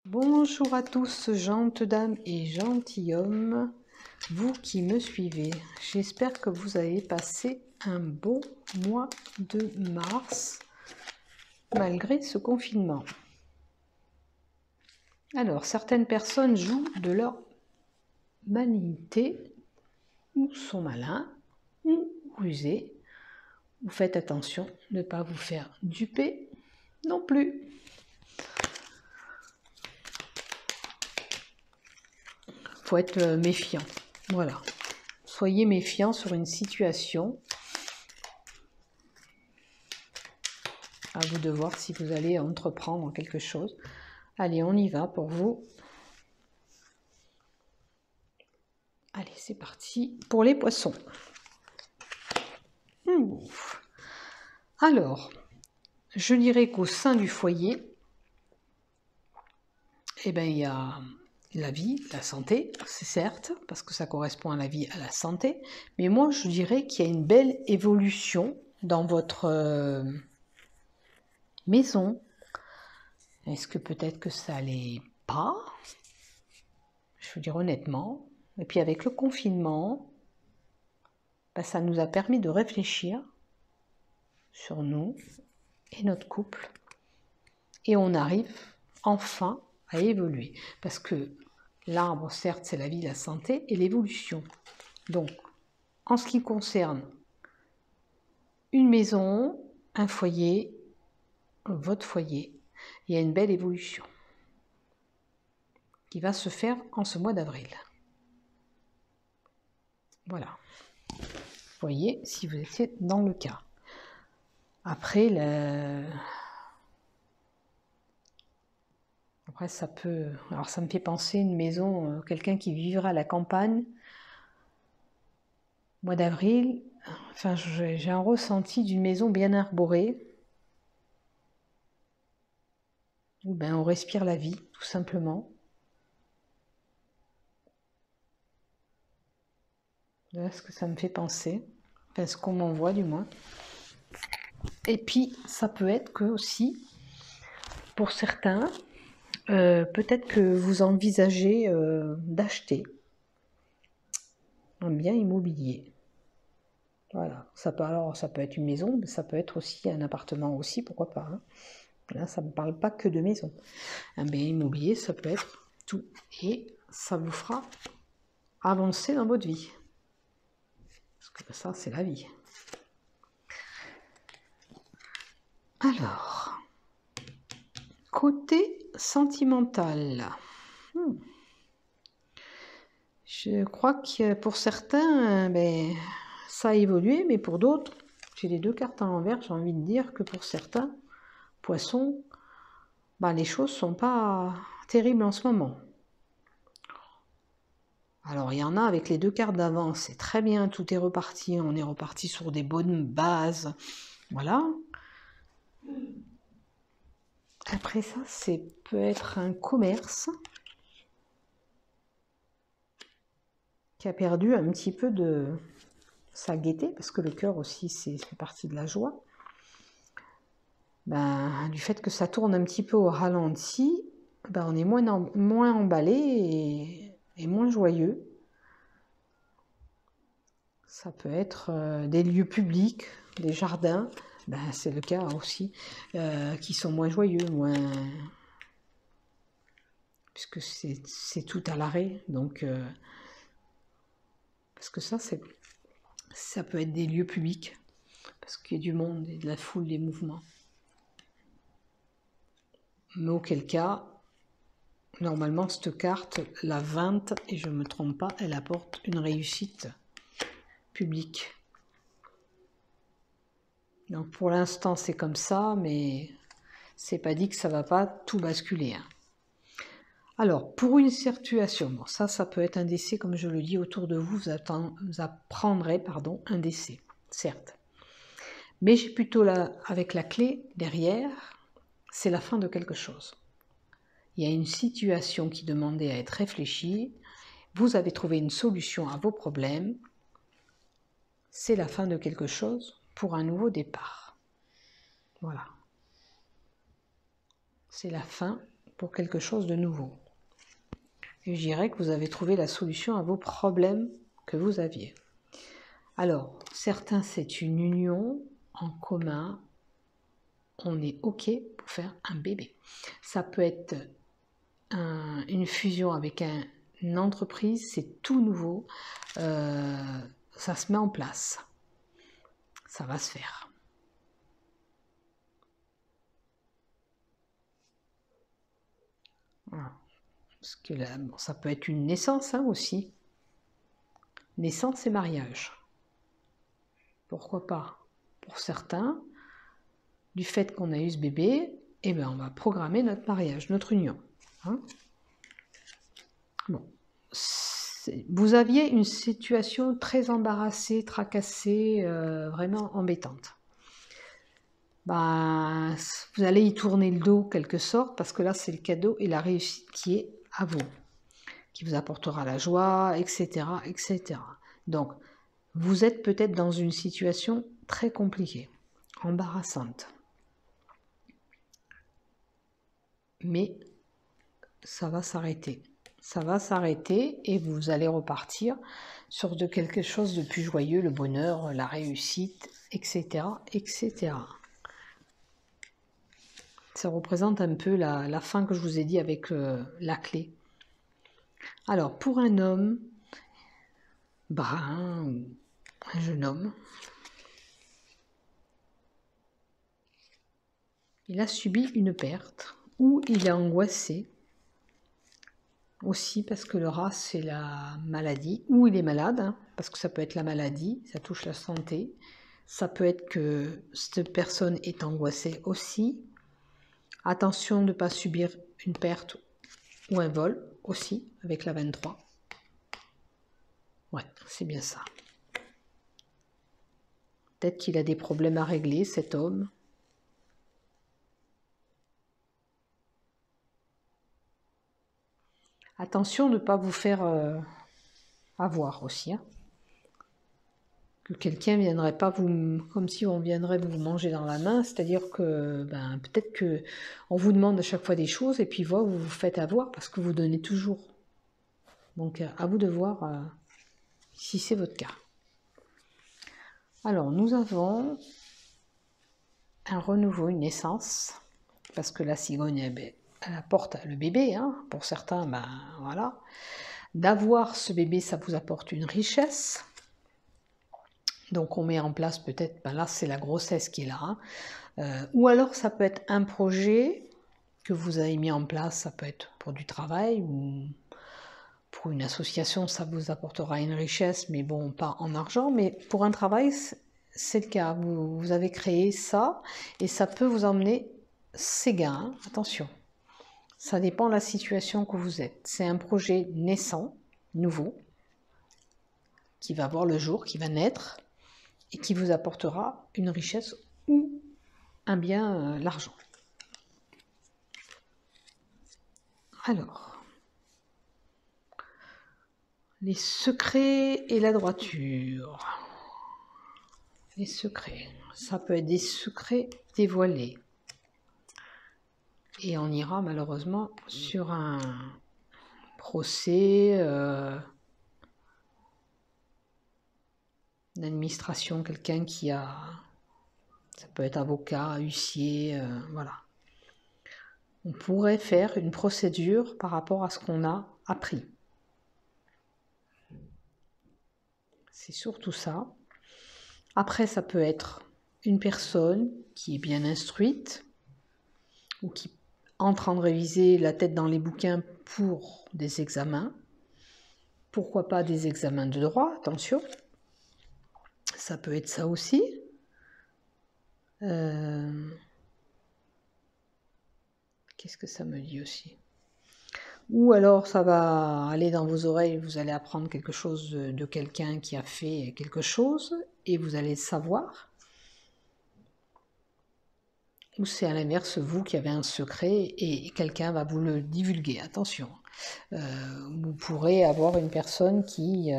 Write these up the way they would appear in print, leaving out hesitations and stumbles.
Bonjour à tous, gentes dames et gentilshommes, vous qui me suivez. J'espère que vous avez passé un bon mois de mars, malgré ce confinement. Alors, certaines personnes jouent de leur malignité, ou sont malins, ou rusés. Vous faites attention de ne pas vous faire duper non plus. Faut être méfiant, voilà. Soyez méfiant sur une situation. À vous de voir si vous allez entreprendre quelque chose. Allez, on y va pour vous. Allez, c'est parti pour les poissons. Alors, je dirais qu'au sein du foyer, eh ben, il y a la vie, la santé, c'est certes, parce que ça correspond à la vie, à la santé, mais moi je dirais qu'il y a une belle évolution dans votre maison. Est-ce que peut-être que ça l'est pas? Je veux dire honnêtement. Et puis avec le confinement, ben, ça nous a permis de réfléchir sur nous et notre couple. Et on arrive enfin à évoluer. Parce que l'arbre, certes, c'est la vie, la santé et l'évolution. Donc, en ce qui concerne une maison, un foyer, votre foyer, il y a une belle évolution qui va se faire en ce mois d'avril. Voilà. Voyez si vous étiez dans le cas. Après, ça peut... Alors, ça me fait penser une maison, quelqu'un qui vivra à la campagne, mois d'avril. Enfin, j'ai un ressenti d'une maison bien arborée, où ben, on respire la vie, tout simplement. Voilà ce que ça me fait penser. Enfin, ce qu'on m'envoie, du moins. Et puis, ça peut être que aussi, pour certains, peut-être que vous envisagez d'acheter un bien immobilier. Voilà, ça peut être une maison, mais ça peut être aussi un appartement aussi, pourquoi pas. Hein. Là, ça ne me parle pas que de maison. Un bien immobilier, ça peut être tout. Et ça vous fera avancer dans votre vie. Parce que ça, c'est la vie. Alors, côté sentimental. Je crois que pour certains, ben, ça a évolué, mais pour d'autres, j'ai les deux cartes à l'envers, j'ai envie de dire que pour certains poissons, ben, les choses ne sont pas terribles en ce moment. Alors il y en a avec les deux cartes d'avant, c'est très bien, tout est reparti, on est reparti sur des bonnes bases, voilà. Après ça, c'est peut être un commerce qui a perdu un petit peu de sa gaieté, parce que le cœur aussi, c'est fait partie de la joie. Ben, du fait que ça tourne un petit peu au ralenti, ben, on est moins emballé et moins joyeux. Ça peut être des lieux publics, des jardins, ben, c'est le cas aussi, qui sont moins joyeux, puisque c'est tout à l'arrêt. Donc, parce que ça peut être des lieux publics, parce qu'il y a du monde et de la foule, des mouvements. Mais auquel cas, normalement, cette carte, la 20, et je ne me trompe pas, elle apporte une réussite publique. Donc pour l'instant, c'est comme ça, mais c'est pas dit que ça va pas tout basculer. Hein. Alors, pour une situation, bon, ça peut être un décès, comme je le dis, autour de vous, vous apprendrez un décès, certes. Mais j'ai plutôt là, avec la clé derrière, c'est la fin de quelque chose. Il y a une situation qui demandait à être réfléchie, vous avez trouvé une solution à vos problèmes, c'est la fin de quelque chose pour un nouveau départ. Voilà. C'est la fin pour quelque chose de nouveau. Et je dirais que vous avez trouvé la solution à vos problèmes que vous aviez. Alors, certains, c'est une union en commun. On est OK pour faire un bébé. Ça peut être une fusion avec une entreprise, c'est tout nouveau. Ça se met en place. Ça va se faire. Voilà. Parce que là, bon, ça peut être une naissance aussi. Naissance et mariage. Pourquoi pas? Pour certains, du fait qu'on a eu ce bébé, eh ben, on va programmer notre mariage, notre union. Hein? Bon. Vous aviez une situation très embarrassée, tracassée, vraiment embêtante. Ben, vous allez y tourner le dos quelque sorte, parce que là, c'est le cadeau et la réussite qui est à vous, qui vous apportera la joie, etc., etc. Donc, vous êtes peut-être dans une situation très compliquée, embarrassante. Mais ça va s'arrêter. Ça va s'arrêter et vous allez repartir sur de quelque chose de plus joyeux, le bonheur, la réussite, etc., etc. Ça représente un peu la fin que je vous ai dit avec la clé. Alors, pour un homme brun, un jeune homme, il a subi une perte ou il est angoissé aussi parce que le rat c'est la maladie, ou il est malade, hein, parce que ça peut être la maladie, ça touche la santé, ça peut être que cette personne est angoissée aussi. Attention de ne pas subir une perte ou un vol aussi avec la 23. Ouais, c'est bien ça. Peut-être qu'il a des problèmes à régler, cet homme. Attention de ne pas vous faire avoir aussi. Hein. Que quelqu'un ne viendrait pas vous... Comme si on viendrait vous manger dans la main. C'est-à-dire que peut-être qu'on vous demande à chaque fois des choses et puis vous vous faites avoir parce que vous donnez toujours. Donc à vous de voir si c'est votre cas. Alors nous avons un renouveau, une naissance. Parce que la cigogne, elle apporte le bébé. Hein. Pour certains, voilà. D'avoir ce bébé, ça vous apporte une richesse. Donc on met en place peut-être, là c'est la grossesse qui est là. Hein. Ou alors ça peut être un projet que vous avez mis en place, ça peut être pour du travail ou pour une association, ça vous apportera une richesse, mais bon, pas en argent. Mais pour un travail, c'est le cas. Vous avez créé ça et ça peut vous emmener ces gains. Hein. Attention, ça dépend de la situation que vous êtes. C'est un projet naissant, nouveau, qui va voir le jour, qui va naître et qui vous apportera une richesse ou un bien, l'argent. Alors, les secrets et la droiture. Les secrets, ça peut être des secrets dévoilés. Et on ira malheureusement sur un procès d'administration, quelqu'un qui a... Ça peut être avocat, huissier, voilà. On pourrait faire une procédure par rapport à ce qu'on a appris. C'est surtout ça. Après, ça peut être une personne qui est bien instruite ou qui est en train de réviser la tête dans les bouquins pour des examens. Pourquoi pas des examens de droit, attention. Ça peut être ça aussi. Qu'est-ce que ça me dit aussi? Ou alors ça va aller dans vos oreilles, vous allez apprendre quelque chose de quelqu'un qui a fait quelque chose et vous allez le savoir. Ou c'est à l'inverse, vous qui avez un secret et quelqu'un va vous le divulguer. Attention, vous pourrez avoir une personne qui...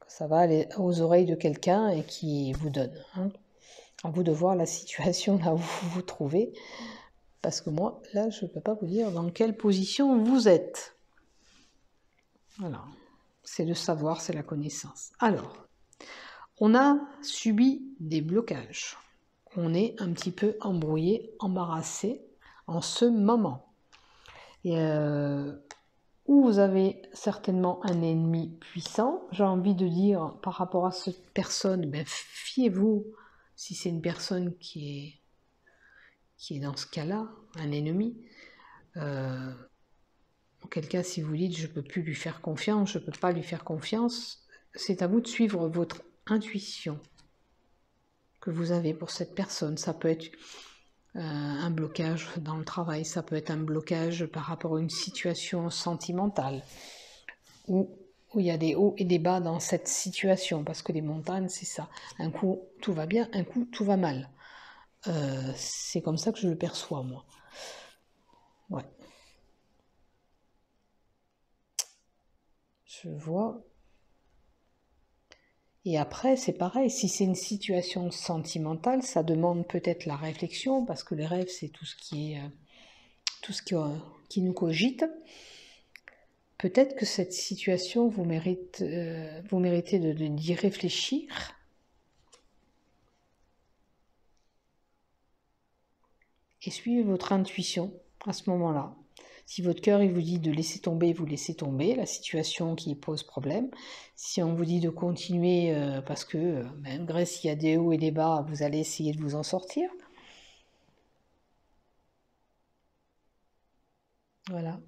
ça va aller aux oreilles de quelqu'un et qui vous donne. Hein. À vous de voir la situation là où vous vous trouvez. parce que moi, là, je ne peux pas vous dire dans quelle position vous êtes. Voilà, c'est le savoir, c'est la connaissance. Alors, on a subi des blocages. On est un petit peu embrouillé, embarrassé en ce moment. Et où vous avez certainement un ennemi puissant, j'ai envie de dire par rapport à cette personne, ben, fiez-vous si c'est une personne qui est dans ce cas-là, un ennemi. Auquel cas, si vous dites je ne peux plus lui faire confiance, je ne peux pas lui faire confiance, c'est à vous de suivre votre intuition que vous avez pour cette personne. Ça peut être un blocage dans le travail, ça peut être un blocage par rapport à une situation sentimentale, où il y a des hauts et des bas dans cette situation, parce que les montagnes, c'est ça. Un coup, tout va bien, un coup, tout va mal. C'est comme ça que je le perçois, moi. Ouais. Je vois. Et après, c'est pareil, si c'est une situation sentimentale, ça demande peut-être la réflexion, parce que les rêves, c'est tout ce qui nous cogite. Peut-être que cette situation, vous méritez d'y réfléchir. Et suivez votre intuition à ce moment-là. Si votre cœur il vous dit de laisser tomber, vous laissez tomber la situation qui pose problème. Si on vous dit de continuer parce que malgré s'il y a des hauts et des bas, vous allez essayer de vous en sortir. Voilà.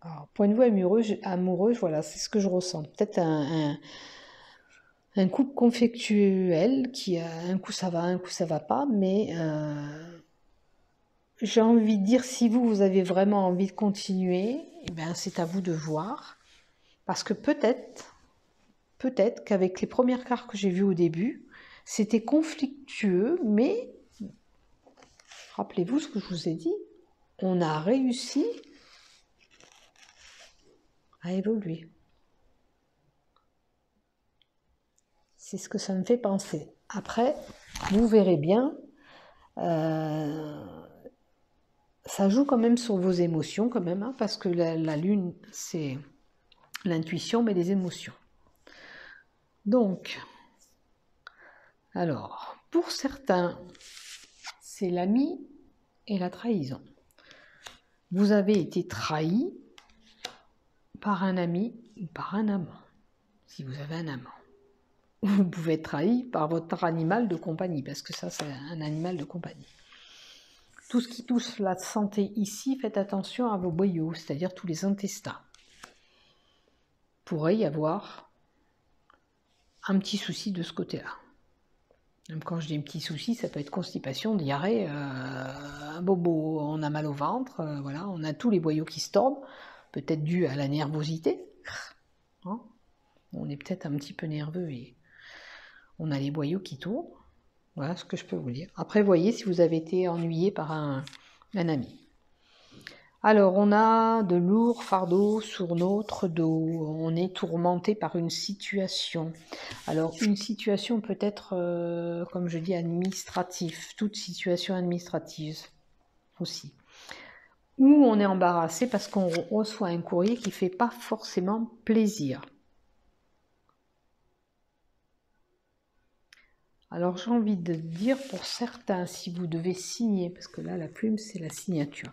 Alors, point de vue amoureux, voilà, c'est ce que je ressens. Peut-être un couple conflictuel qui a un coup ça va pas, mais j'ai envie de dire, si vous avez vraiment envie de continuer, eh ben, c'est à vous de voir. Parce que peut-être qu'avec les premières cartes que j'ai vues au début, c'était conflictueux, mais rappelez-vous ce que je vous ai dit, on a réussi à évoluer. C'est ce que ça me fait penser. Après, vous verrez bien, ça joue quand même sur vos émotions, quand même, hein, parce que la lune, c'est l'intuition, mais les émotions. Donc, alors, pour certains, c'est l'ami et la trahison. Vous avez été trahi par un ami ou par un amant, si vous avez un amant. Vous pouvez être trahi par votre animal de compagnie, parce que ça, c'est un animal de compagnie. Tout ce qui touche la santé ici, faites attention à vos boyaux, c'est-à-dire tous les intestins. Il pourrait y avoir un petit souci de ce côté-là. Même quand je dis un petit souci, ça peut être constipation, diarrhée, un bobo, on a mal au ventre, voilà, on a tous les boyaux qui se tordent, peut-être dû à la nervosité. Hein, on est peut-être un petit peu nerveux et on a les boyaux qui tournent. Voilà ce que je peux vous dire. Après, voyez si vous avez été ennuyé par un ami. Alors, on a de lourds fardeaux sur notre dos. On est tourmenté par une situation. Alors, une situation peut être, comme je dis, administrative. Toute situation administrative aussi. Ou on est embarrassé parce qu'on reçoit un courrier qui ne fait pas forcément plaisir. Alors j'ai envie de dire pour certains, si vous devez signer, parce que là la plume c'est la signature,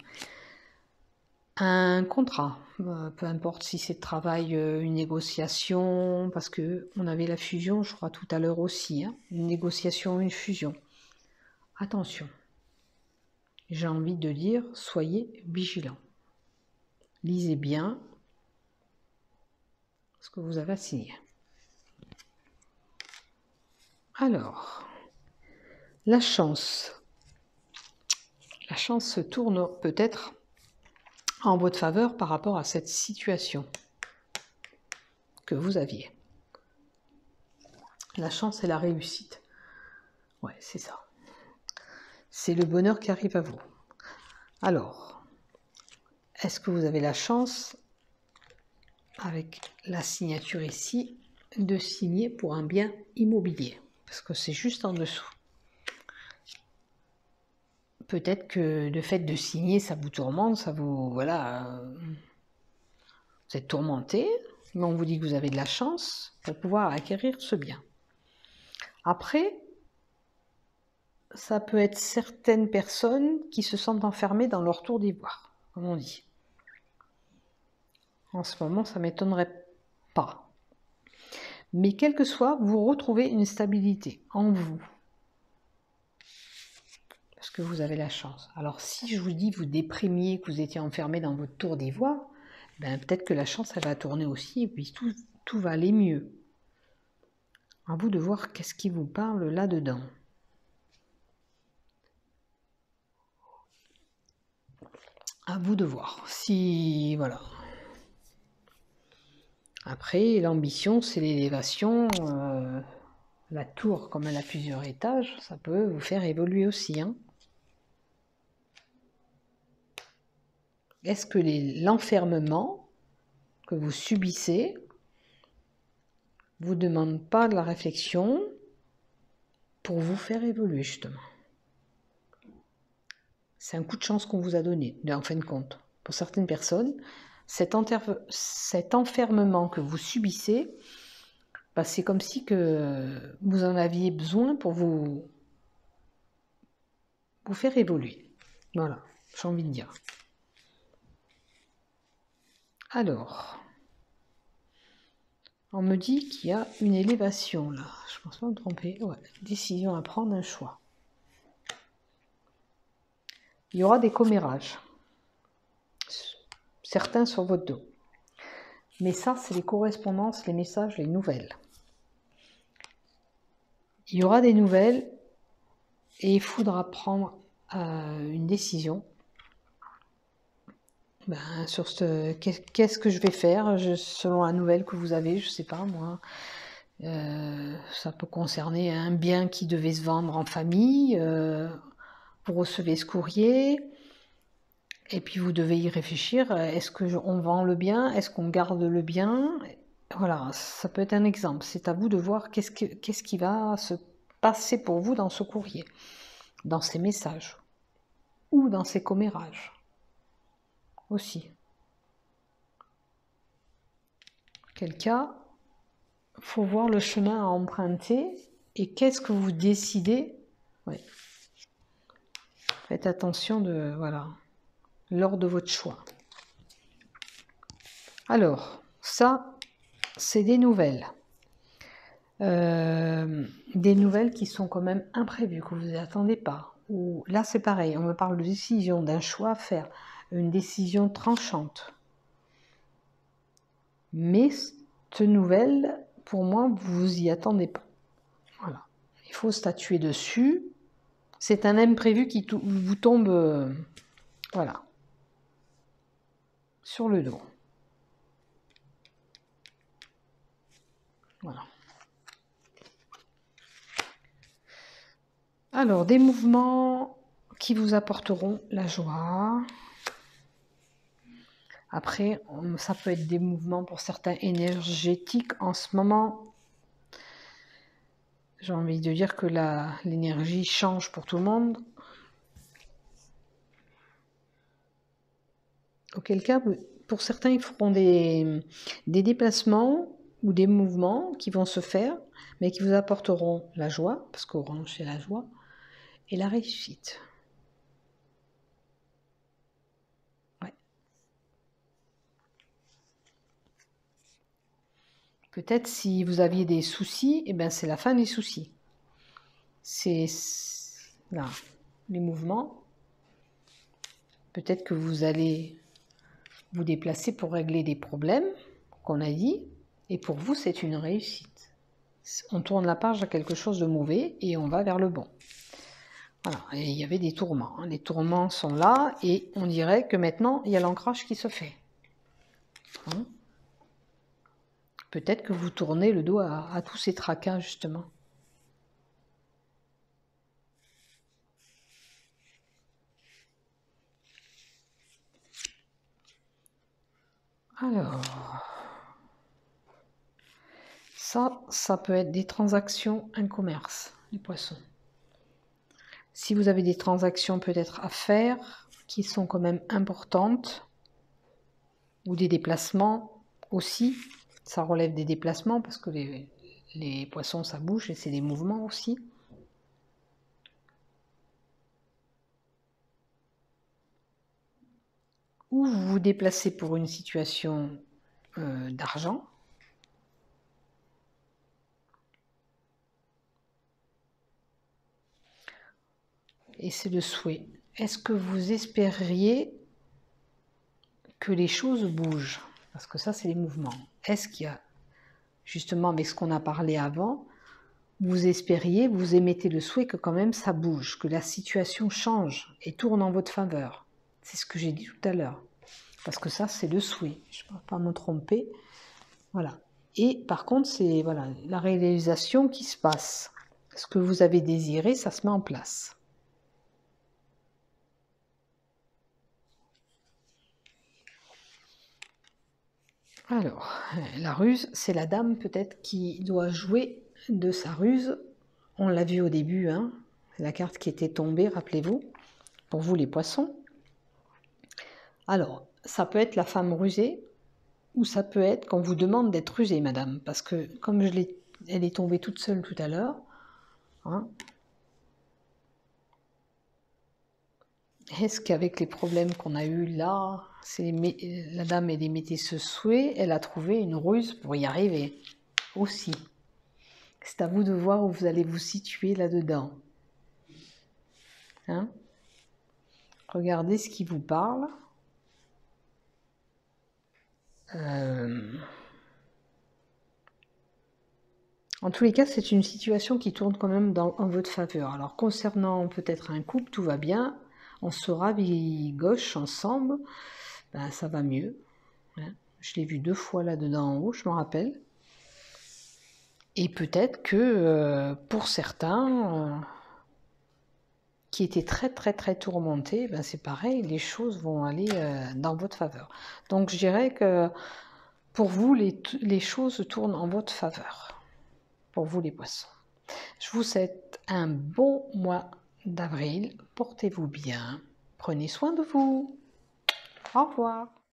un contrat, peu importe si c'est de travail, une négociation, parce que on avait la fusion je crois tout à l'heure aussi, hein, une négociation, une fusion. Attention, j'ai envie de dire, soyez vigilants. Lisez bien ce que vous avez à signer. Alors, la chance se tourne peut-être en votre faveur par rapport à cette situation que vous aviez. La chance et la réussite. Ouais, c'est ça. C'est le bonheur qui arrive à vous. Alors, est-ce que vous avez la chance, avec la signature ici, de signer pour un bien immobilier? Parce que c'est juste en dessous. peut-être que le fait de signer, ça vous tourmente, ça vous... Voilà, vous êtes tourmenté, mais on vous dit que vous avez de la chance pour pouvoir acquérir ce bien. Après, ça peut être certaines personnes qui se sentent enfermées dans leur tour d'ivoire, comme on dit. En ce moment, ça ne m'étonnerait pas. Mais quel que soit, vous retrouvez une stabilité en vous. Parce que vous avez la chance. Alors si je vous dis vous déprimiez, que vous étiez enfermé dans votre tour d'ivoire, ben, peut-être que la chance, elle va tourner aussi, et puis tout va aller mieux. À vous de voir qu'est-ce qui vous parle là-dedans. À vous de voir. Si, voilà. Après, l'ambition, c'est l'élévation. La tour, comme elle a plusieurs étages, ça peut vous faire évoluer aussi. Hein. Est-ce que l'enfermement que vous subissez vous demande pas de la réflexion pour vous faire évoluer, justement? C'est un coup de chance qu'on vous a donné, en fin de compte. Pour certaines personnes, cet enfermement que vous subissez, bah, c'est comme si que vous en aviez besoin pour vous faire évoluer. Voilà, j'ai envie de dire. Alors, on me dit qu'il y a une élévation là. Je pense pas me tromper. Ouais, décision à prendre, un choix. Il y aura des commérages. Certains sur votre dos. Mais ça, c'est les correspondances, les messages, les nouvelles. Il y aura des nouvelles et il faudra prendre une décision. Ben, sur qu'est-ce que je vais faire selon la nouvelle que vous avez, je sais pas moi. Ça peut concerner un bien qui devait se vendre en famille. Vous recevez ce courrier. Et puis vous devez y réfléchir, est-ce qu'on vend le bien, est-ce qu'on garde le bien? Voilà, ça peut être un exemple. C'est à vous de voir qu'est-ce qui va se passer pour vous dans ce courrier, dans ces messages, ou dans ces commérages aussi. Quel cas, il faut voir le chemin à emprunter et qu'est-ce que vous décidez. Ouais. Faites attention voilà, lors de votre choix. Alors, ça, c'est des nouvelles. Des nouvelles qui sont quand même imprévues, que vous n'attendez pas. Ou là, c'est pareil, on me parle de décision, d'un choix à faire, une décision tranchante. Mais cette nouvelle, pour moi, vous y attendez pas. Voilà. Il faut statuer dessus. C'est un imprévu qui vous tombe, voilà, sur le dos. Voilà. Alors, des mouvements qui vous apporteront la joie. Après, ça peut être des mouvements pour certains énergétiques. En ce moment, j'ai envie de dire que l'énergie change pour tout le monde. Auquel cas, pour certains, ils feront des déplacements ou des mouvements qui vont se faire, mais qui vous apporteront la joie, parce qu'Orange, c'est la joie, et la réussite. Ouais. Peut-être si vous aviez des soucis, eh ben c'est la fin des soucis. C'est là, les mouvements. Peut-être que vous allez vous déplacer pour régler des problèmes qu'on a dit, et pour vous, c'est une réussite. On tourne la page à quelque chose de mauvais et on va vers le bon. Voilà, et il y avait des tourments. Les tourments sont là et on dirait que maintenant, il y a l'ancrage qui se fait. Hein? Peut-être que vous tournez le dos à tous ces tracas, justement. Alors, ça peut être des transactions, un commerce, les poissons. Si vous avez des transactions peut-être à faire qui sont quand même importantes, ou des déplacements aussi, ça relève des déplacements parce que les poissons ça bouge et c'est des mouvements aussi. Ou vous vous déplacez pour une situation d'argent. Et c'est le souhait. Est-ce que vous espériez que les choses bougent? Parce que ça, c'est les mouvements. Est-ce qu'il y a, justement, avec ce qu'on a parlé avant, vous espériez, vous émettez le souhait que quand même ça bouge, que la situation change et tourne en votre faveur? C'est ce que j'ai dit tout à l'heure. Parce que ça, c'est le souhait. Je ne peux pas me tromper. Voilà. Et par contre, c'est voilà, la réalisation qui se passe. Ce que vous avez désiré, ça se met en place. Alors, la ruse, c'est la dame peut-être qui doit jouer de sa ruse. On l'a vu au début, hein, c'est la carte qui était tombée, rappelez-vous, pour vous les poissons. Alors, ça peut être la femme rusée, ou ça peut être qu'on vous demande d'être rusée, madame, parce que comme elle est tombée toute seule tout à l'heure, hein, est-ce qu'avec les problèmes qu'on a eus là, la dame elle émettait ce souhait, elle a trouvé une ruse pour y arriver aussi. C'est à vous de voir où vous allez vous situer là-dedans. Hein? Regardez ce qui vous parle. En tous les cas, c'est une situation qui tourne quand même en votre faveur. Alors, concernant peut-être un couple, tout va bien. On sera gauche ensemble. Ben, ça va mieux. Hein? Je l'ai vu 2 fois là-dedans en haut, je me rappelle. Et peut-être que pour certains qui étaient très tourmentés, ben c'est pareil, les choses vont aller dans votre faveur. Donc je dirais que pour vous, les choses tournent en votre faveur. Pour vous les poissons. Je vous souhaite un bon mois d'avril. Portez-vous bien. Prenez soin de vous. Au revoir.